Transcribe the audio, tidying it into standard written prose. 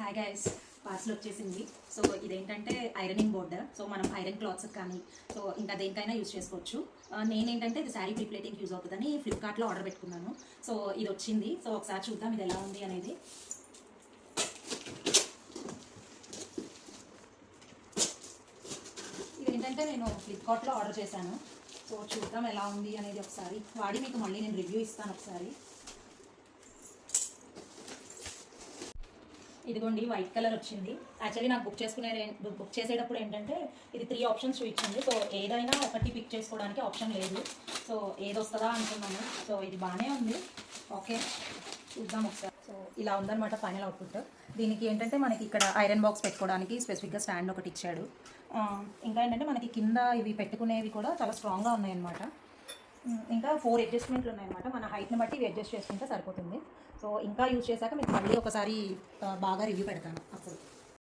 Hi guys, parcel వచ్చేసింది. So ఇదేంటంటే ironing board. So మనం ఐరన్ క్లాత్స్ కానీ సో ఇంకా దేనికైనా యూజ్ చేసుకోవచ్చు. నేనేంటంటే ఇది శారీ ప్రీప్లేటింగ్ యూజ్ అవుతుందని ఫ్లిప్కార్ట్లో ఆర్డర్ పెట్టుకున్నాను. సో ఇది వచ్చింది. సో ఒకసారి చూద్దాం ఇది ఎలా ఉంది అనేది. ఇదేంటంటే నేను ఫ్లిప్కార్ట్లో ఆర్డర్ చేశాను. సో చూద్దాం ఎలా ఉంది అనేది ఒకసారి వాడి మీకు మళ్ళీ నేను రివ్యూ ఇస్తాను ఒకసారి. ఇదిగోండి వైట్ కలర్ వచ్చింది. యాక్చువల్లీ నాకు బుక్ చేసేటప్పుడు ఏంటంటే ఇది 3 ఆప్షన్స్ చూపించింది. సో ఏదైనా ఒకటి పిక్ చేసుకోవడానికి ఆప్షన్ లేదు. సో ఏది వస్తుందా అనుకున్నాను. సో ఇది బాగానే ఉంది. ఓకే చూద్దాం ఒకసారి. సో ఇలా ఉందన్నమాట ఫైనల్ అవుట్పుట్. దీనికి ఏంటంటే మనకి ఇక్కడ ఐరన్ బాక్స్ పెట్టుకోవడానికి స్పెసిఫిక్గా స్టాండ్ ఒకటి ఇచ్చాడు. ఇంకా ఏంటంటే మనకి కింద ఇవి పెట్టుకునేవి కూడా చాలా స్ట్రాంగ్గా ఉన్నాయన్నమాట. ఇంకా 4 అడ్జస్ట్మెంట్లు ఉన్నాయన్నమాట. మన హైట్ని బట్టి ఇవి అడ్జస్ట్ చేసుకుంటే సరిపోతుంది. సో ఇంకా యూజ్ చేశాక మీకు మళ్ళీ ఒకసారి బాగా రివ్యూ పెడతాను అప్పుడు.